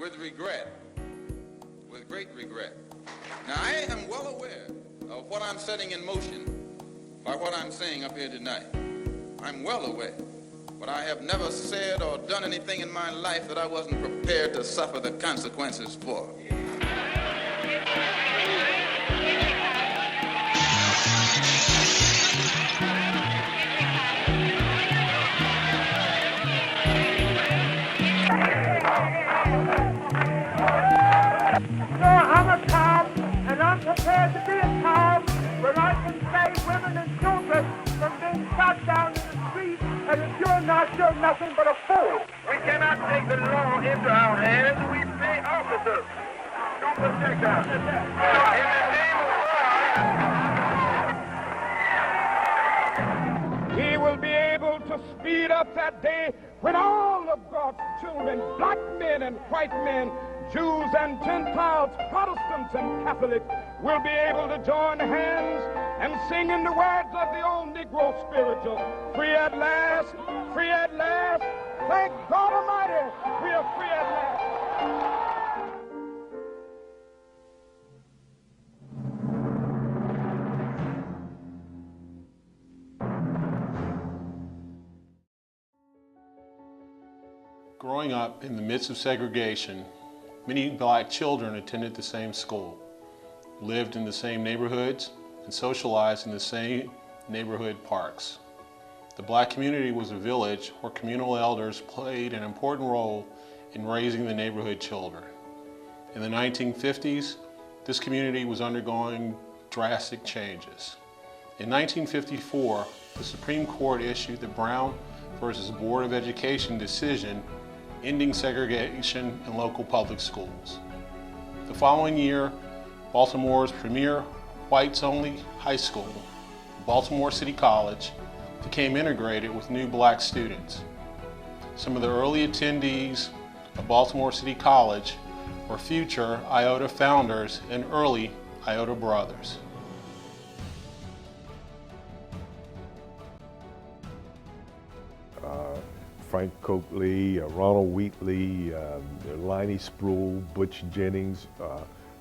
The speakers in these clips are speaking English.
with regret, with great regret. Now, I am well aware of what I'm setting in motion by what I'm saying up here tonight. I'm well aware, but I have never said or done anything in my life that I wasn't prepared to suffer the consequences for. I'm a cop, and I'm prepared to be a cop when I can save women and children from being shot down in the street, and if you're not, you're nothing but a fool. We cannot take the law into our hands. We pay officers to protect us. In the name of God. He will be able to speed up that day when all of God's children, black men and white men, Jews and Gentiles, Protestants and Catholics, will be able to join hands and sing in the words of the old Negro spiritual, free at last, free at last, thank God Almighty, we are free at last. Growing up in the midst of segregation, many black children attended the same school, lived in the same neighborhoods, and socialized in the same neighborhood parks. The black community was a village where communal elders played an important role in raising the neighborhood children. In the 1950s, this community was undergoing drastic changes. In 1954, the Supreme Court issued the Brown versus Board of Education decision ending segregation in local public schools. The following year, Baltimore's premier whites-only high school, Baltimore City College, became integrated with new black students. Some of the early attendees of Baltimore City College were future Iota founders and early Iota brothers. Frank Copley, Ronald Wheatley, Liney Spruill, Butch Jennings,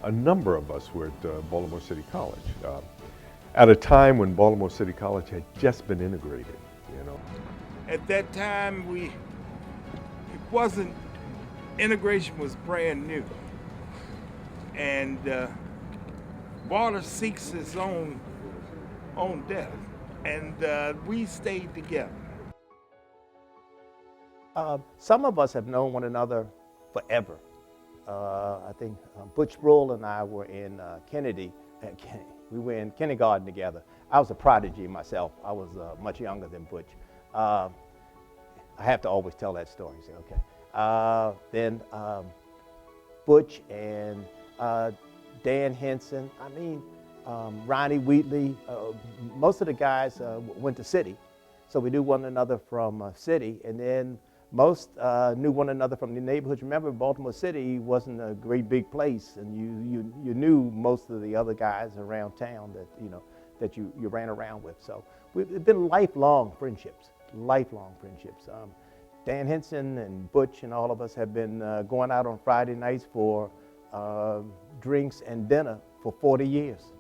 a number of us were at Baltimore City College at a time when Baltimore City College had just been integrated, you know. At that time, integration was brand new. And water seeks its own death. And we stayed together. Some of us have known one another forever. I think Butch Spruill and I were in Kennedy. We were in kindergarten together. I was a prodigy myself. I was much younger than Butch. I have to always tell that story. So, okay. Then Butch and Dan Henson. I mean, Ronnie Wheatley. Most of the guys went to City, so we knew one another from City, and then most knew one another from the neighborhoods. Remember, Baltimore City wasn't a great big place, and you knew most of the other guys around town that you ran around with. So it's been lifelong friendships, Dan Henson and Butch and all of us have been going out on Friday nights for drinks and dinner for 40 years.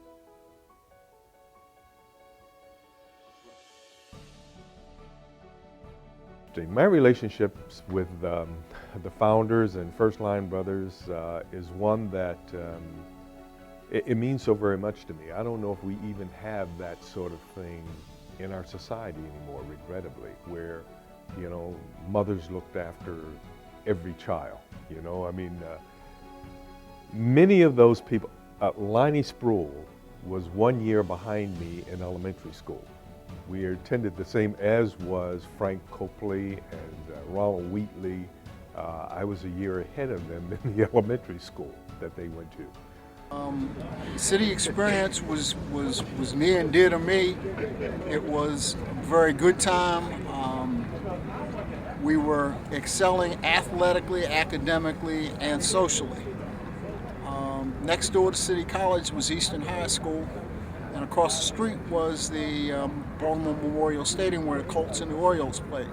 My relationships with the founders and First Line Brothers is one that it means so very much to me. I don't know if we even have that sort of thing in our society anymore, regrettably, where, you know, mothers looked after every child, you know. I mean, many of those people, Liney Spruill was 1 year behind me in elementary school. We attended the same as was Frank Copley and Ronald Wheatley. I was a year ahead of them in the elementary school that they went to. City experience was near and dear to me. It was a very good time. We were excelling athletically, academically, and socially. Next door to City College was Eastern High School, and across the street was the Baltimore Memorial Stadium where the Colts and the Orioles played.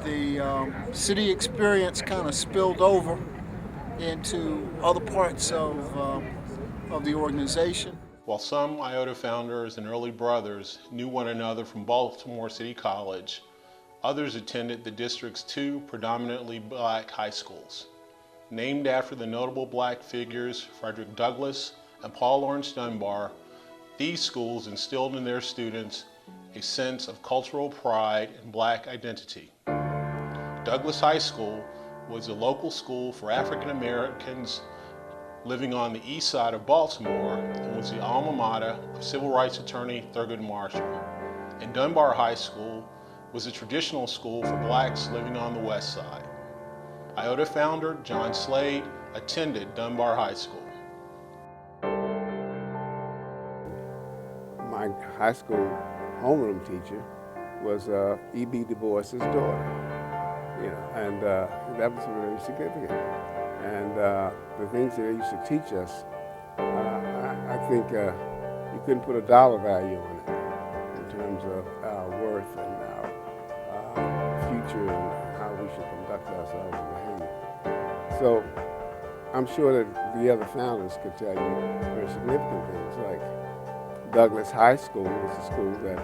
The city experience kind of spilled over into other parts of the organization. While some Iota founders and early brothers knew one another from Baltimore City College, others attended the district's two predominantly black high schools. Named after the notable black figures Frederick Douglass and Paul Laurence Dunbar, these schools instilled in their students a sense of cultural pride and black identity. Douglass High School was a local school for African Americans living on the east side of Baltimore and was the alma mater of civil rights attorney Thurgood Marshall. And Dunbar High School was a traditional school for blacks living on the west side. Iota founder John Slade attended Dunbar High School. My high school homeroom teacher was E.B. Du Bois's daughter, and that was very significant. And the things that they used to teach us, I think you couldn't put a dollar value on it in terms of our worth and our future and how we should conduct ourselves and behavior. So I'm sure that the other founders could tell you very significant things, like Douglass High School was the school that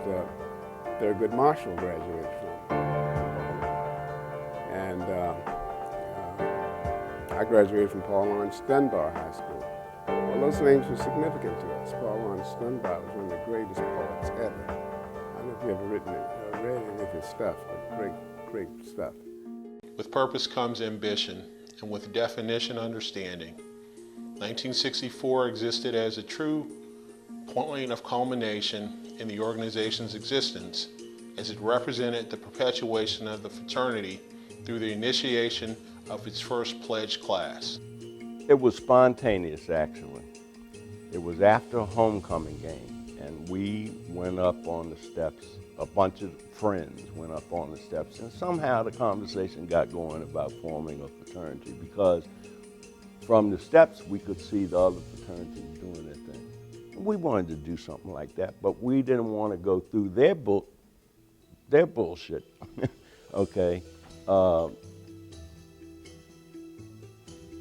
Thurgood Marshall graduated from. And I graduated from Paul Laurence Dunbar High School. Well, those names were significant to us. Paul Laurence Dunbar was one of the greatest poets ever. I don't know if you've ever read any of his stuff, but great stuff. With purpose comes ambition, and with definition, understanding. 1964 existed as a true point of culmination in the organization's existence, as it represented the perpetuation of the fraternity through the initiation of its first pledge class. It was spontaneous, actually. It was after a homecoming game, and we went up on the steps. A bunch of friends went up on the steps, and somehow the conversation got going about forming a fraternity, because from the steps we could see the other fraternities doing their thing. We wanted to do something like that, but we didn't want to go through their bullshit. Okay.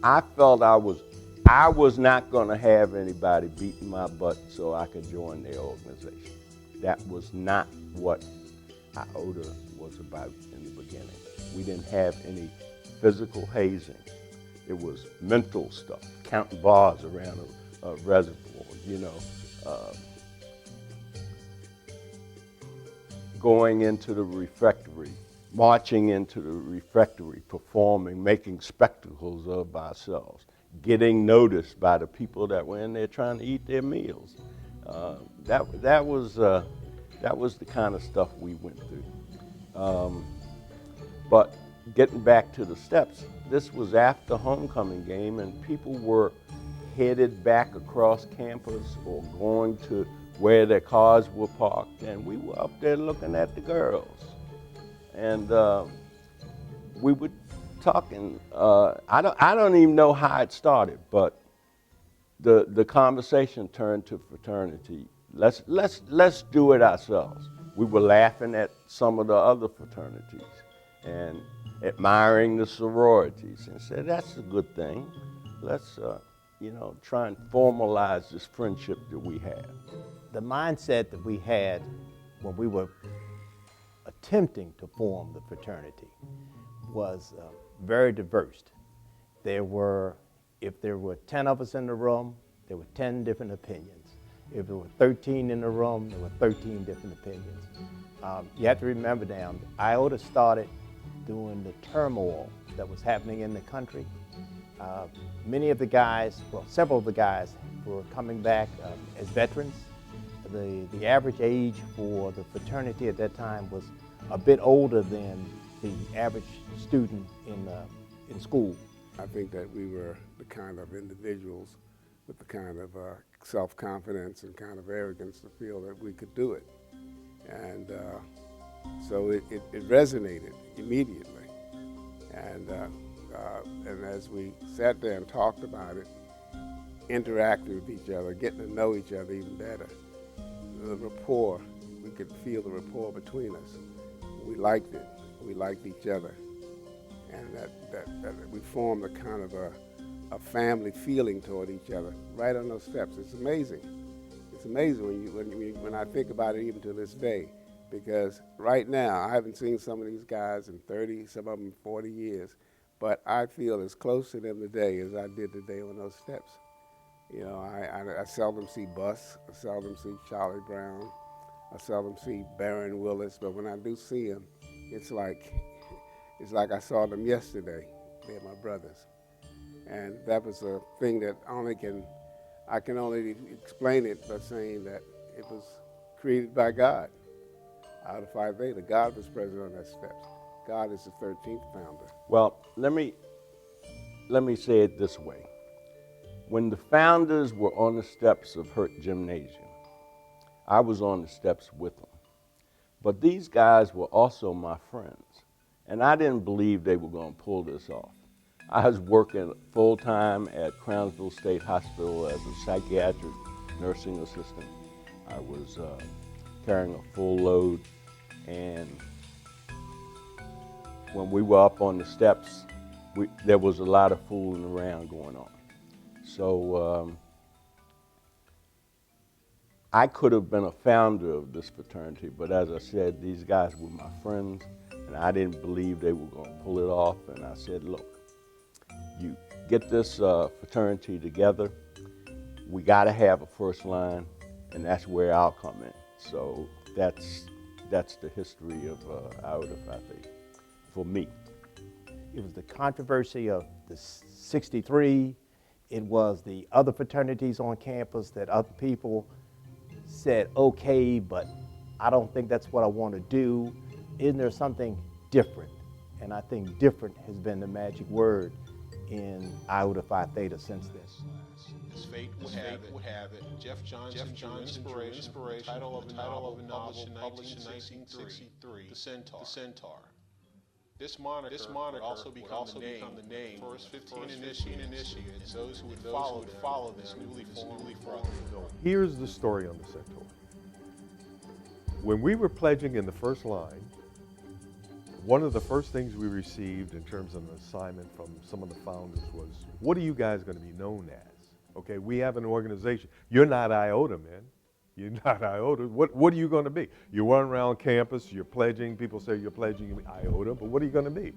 I felt I was not going to have anybody beating my butt so I could join their organization. That was not what Iota was about in the beginning. We didn't have any physical hazing. It was mental stuff, counting bars around a reservoir, going into the refectory, marching into the refectory, performing, making spectacles of ourselves, getting noticed by the people that were in there trying to eat their meals. That was the kind of stuff we went through. But getting back to the steps, this was after homecoming game, and people were headed back across campus or going to where their cars were parked, and we were up there looking at the girls. And we were talking, I don't even know how it started, but the conversation turned to fraternity. Let's do it ourselves. We were laughing at some of the other fraternities and admiring the sororities, and said, that's a good thing. Let's try and formalize this friendship that we have. The mindset that we had when we were attempting to form the fraternity was very diverse. If there were 10 of us in the room, there were 10 different opinions. If there were 13 in the room, there were 13 different opinions. You have to remember now, Iota started during the turmoil that was happening in the country. Many of the guys, well, several of the guys were coming back as veterans. The average age for the fraternity at that time was a bit older than the average student in school. I think that we were the kind of individuals with the kind of self-confidence and kind of arrogance to feel that we could do it. And so it resonated immediately. And as we sat there and talked about it, interacted with each other, getting to know each other even better, the rapport, we could feel the rapport between us. We liked it. We liked each other. And that we formed a kind of a a family feeling toward each other right on those steps. It's amazing. It's amazing when I think about it even to this day, because right now I haven't seen some of these guys in 30, some of them 40 years, but I feel as close to them today as I did today on those steps. You know, I seldom see Bus, I seldom see Charlie Brown, I seldom see Baron Willis, but when I do see them, it's like I saw them yesterday. They're my brothers. And that was a thing that I can only explain it by saying that it was created by God. Iota Phi Theta, God was present on that steps. God is the 13th founder. Well, let me say it this way. When the founders were on the steps of Hurt Gymnasium, I was on the steps with them. But these guys were also my friends, and I didn't believe they were going to pull this off. I was working full-time at Crownsville State Hospital as a psychiatric nursing assistant. I was carrying a full load, and when we were up on the steps, there was a lot of fooling around going on. So I could have been a founder of this fraternity, but as I said, these guys were my friends, and I didn't believe they were going to pull it off. And I said, look, you get this fraternity together, we got to have a first line, and that's where I'll come in. So that's the history of Iota Phi Theta for me. It was the controversy of the 63. It was the other fraternities on campus that other people said, okay, but I don't think that's what I want to do. Isn't there something different? And I think different has been the magic word in Iota Phi Theta since then. As fate would have it, Jeff Johnson drew inspiration, title of a novel published in 1963, The Centaur. This moniker would also become the name for first 15 initiates and those who would follow this newly formed brotherhood. Here's the story on the Centaur. When we were pledging in the first line, one of the first things we received in terms of an assignment from some of the founders was, what are you guys going to be known as? Okay, we have an organization. You're not Iota, man. You're not Iota. What are you going to be? You run around campus, you're pledging. People say you're pledging Iota, but what are you going to be?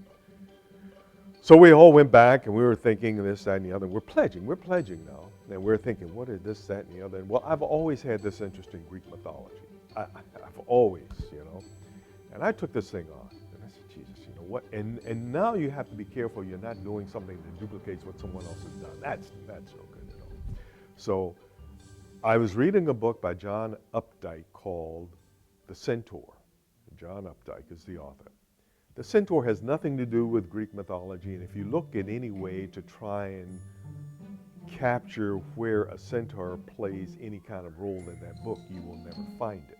So we all went back and we were thinking this, that, and the other. We're pledging now. And we're thinking, what is this, that, and the other? And well, I've always had this interest in Greek mythology. I've always, you know. And I took this thing on. And I said, Jesus, you know what? And now you have to be careful you're not doing something that duplicates what someone else has done. That's no good at all. So I was reading a book by John Updike called The Centaur. John Updike is the author. The Centaur has nothing to do with Greek mythology, and if you look at any way to try and capture where a centaur plays any kind of role in that book, you will never find it.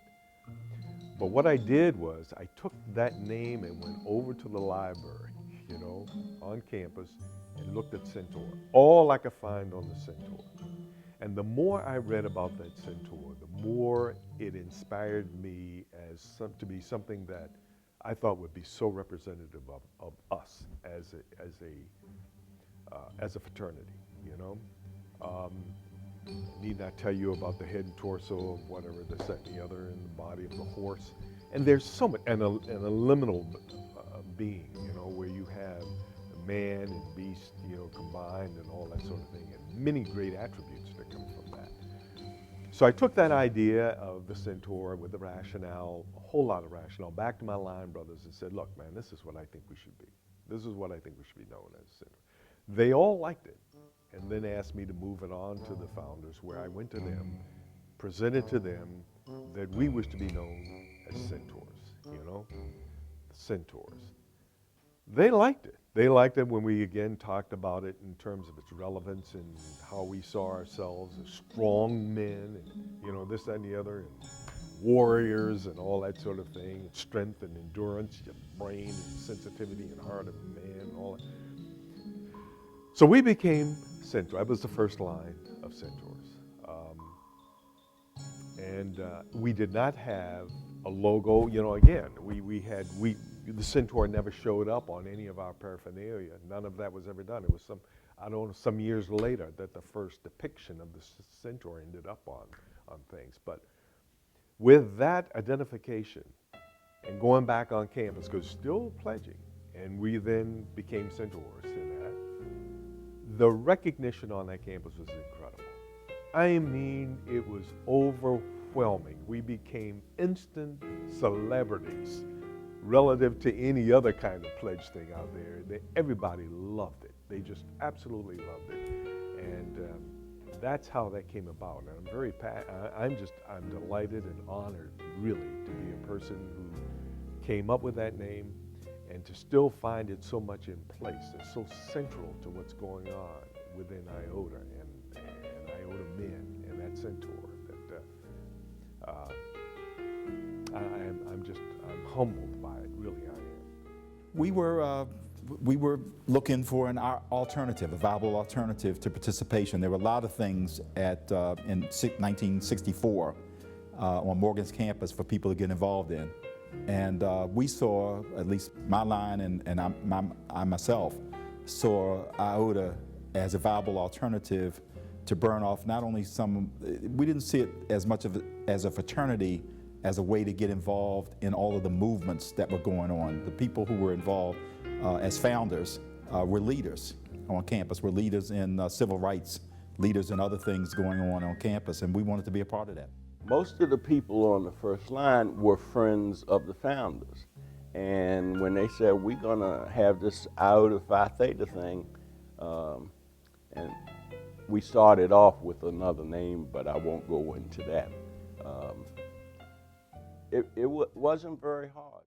But what I did was I took that name and went over to the library, you know, on campus, and looked at Centaur, all I could find on the Centaur. And the more I read about that centaur, the more it inspired me to be something that I thought would be so representative of us as a fraternity, you know. Need not tell you about the head and torso of whatever, this, that, and the other, and the body of the horse. And there's so much, and a liminal being, you know, where you have man and beast, you know, combined and all that sort of thing, and many great attributes that come from that. So I took that idea of the centaur with the rationale, a whole lot of rationale, back to my line brothers and said, look, man, this is what I think we should be. This is what I think we should be known as centaur. They all liked it, and then asked me to move it on to the founders, where I went to them, presented to them that we wish to be known as centaurs, you know, centaurs. They liked it. They liked it when we again talked about it in terms of its relevance and how we saw ourselves as strong men and, you know, this, that, and the other, and warriors and all that sort of thing, and strength and endurance, your brain and sensitivity and heart of man and all that. So we became Centaur. I was the first line of Centaurs. We did not have a logo. You know, again, the Centaur never showed up on any of our paraphernalia. None of that was ever done. It was I don't know, some years later that the first depiction of the centaur ended up on things. But with that identification and going back on campus, because still pledging, and we then became centaurs in that, the recognition on that campus was incredible. I mean, it was overwhelming. We became instant celebrities relative to any other kind of pledge thing out there. Everybody loved it. They just absolutely loved it. And that's how that came about. And I'm delighted and honored, really, to be a person who came up with that name and to still find it so much in place. It's so central to what's going on within Iota and Iota men and that centaur. I'm humbled by it, really I am. We were looking for an alternative, a viable alternative to participation. There were a lot of things in 1964 on Morgan's campus for people to get involved in. And we saw, at least my line and I myself, saw Iota as a viable alternative to burn off not only we didn't see it as much as a fraternity, as a way to get involved in all of the movements that were going on. The people who were involved as founders were leaders on campus, were leaders in civil rights, leaders in other things going on campus, and we wanted to be a part of that. Most of the people on the first line were friends of the founders. And when they said, we're gonna have this Iota Phi Theta thing, and we started off with another name, but I won't go into that. It wasn't very hard.